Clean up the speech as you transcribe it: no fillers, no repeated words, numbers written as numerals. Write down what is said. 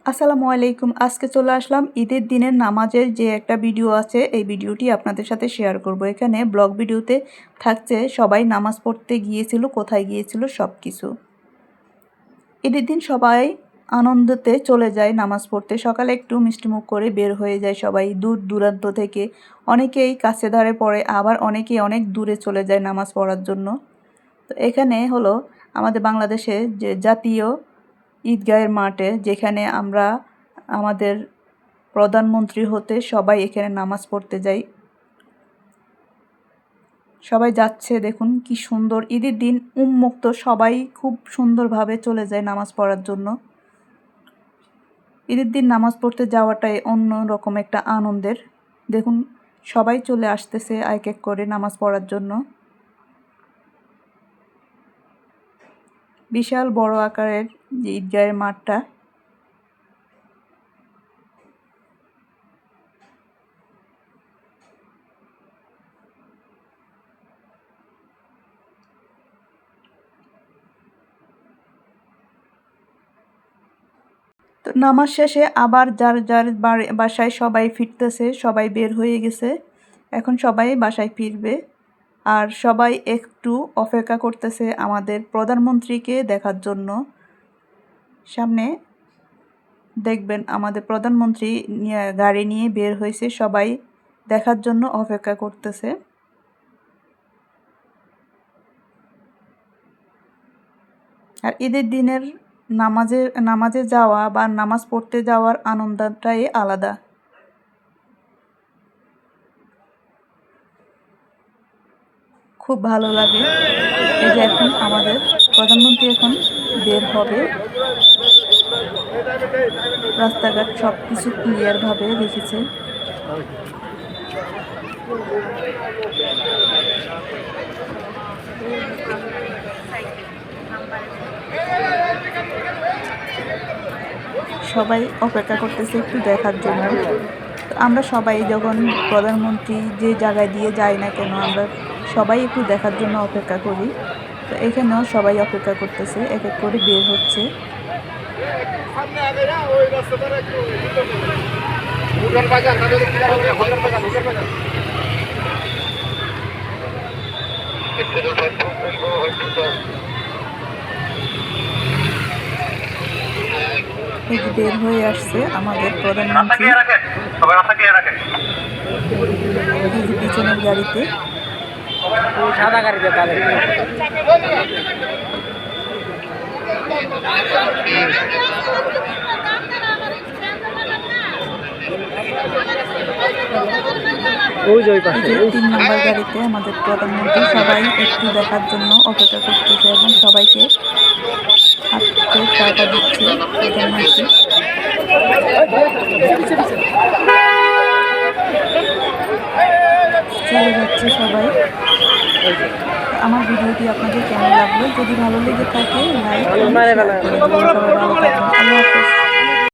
আসসালামু আলাইকুম। আজকে চলে আসলাম ঈদের দিনের নামাজের যে একটা ভিডিও আছে, এই ভিডিওটি আপনাদের সাথে শেয়ার করব। এখানে ব্লগ ভিডিওতে থাকছে সবাই নামাজ পড়তে গিয়েছিল, কোথায় গিয়েছিল সব কিছু। ঈদের দিন সবাই আনন্দতে চলে যায় নামাজ পড়তে। সকালে একটু মিষ্টিমুখ করে বের হয়ে যায় সবাই দূর দূরান্ত থেকে। অনেকেই কাছে ধারে পড়ে, আবার অনেকেই অনেক দূরে চলে যায় নামাজ পড়ার জন্য। তো এখানে হলো আমাদের বাংলাদেশে যে জাতীয় ঈদগাহের মাঠে, যেখানে আমরা আমাদের প্রধানমন্ত্রী হতে সবাই এখানে নামাজ পড়তে যাই। সবাই যাচ্ছে, দেখুন কি সুন্দর। ঈদের দিন উন্মুক্ত, সবাই খুব সুন্দরভাবে চলে যায় নামাজ পড়ার জন্য। ঈদের দিন নামাজ পড়তে যাওয়াটাই অন্য রকম একটা আনন্দের। দেখুন সবাই চলে আসতেছে এক এক করে নামাজ পড়ার জন্য। বিশাল বড় আকারের যে ঈদগাহের মাঠটা, তো নামাজ শেষে আবার যার যার বাসায় সবাই ফিরতেছে, সবাই বের হয়ে গেছে। এখন সবাই বাসায় ফিরবে, আর সবাই একটু অপেক্ষা করতেছে আমাদের প্রধানমন্ত্রীকে দেখার জন্য। সামনে দেখবেন আমাদের প্রধানমন্ত্রী গাড়ি নিয়ে বের হয়েছে, সবাই দেখার জন্য অপেক্ষা করতেছে। আর ঈদের দিনের নামাজে যাওয়া বা নামাজ পড়তে যাওয়ার আনন্দটাই আলাদা। খুব ভালো লাগে। এই যে এখন আমাদের প্রধানমন্ত্রী এখন বের হবে। রাস্তাঘাট সব কিছু ক্লিয়ারভাবে রেখেছে। সবাই অপেক্ষা করতেছে একটু দেখার জন্য। তো আমরা সবাই যখন প্রধানমন্ত্রী যে জায়গায় দিয়ে যায় না কেন, আমরা সবাই একটু দেখার জন্য অপেক্ষা করি। তো এখানেও সবাই অপেক্ষা করতেছে, এক এক করে বের হচ্ছে। বের হয়ে আসছে আমাদের প্রধানমন্ত্রী এই যে পিছনের গাড়িতে। সাদা গাড়িতে তিন নম্বর গাড়িতে আমাদের প্রধানমন্ত্রী। সবাই একটু দেখার জন্য অপেক্ষা করতেছে এবং সবাইকে হাতে টাকা দিচ্ছে প্রধানমন্ত্রী। চলে যাচ্ছে সবাই। আমার ভিডিওটি আপনাদের কেমন লাগলো? যদি ভালো লেগে থাকে লাইক, সবাই ভালো থাকবেন। আল্লাহ হাফেজ।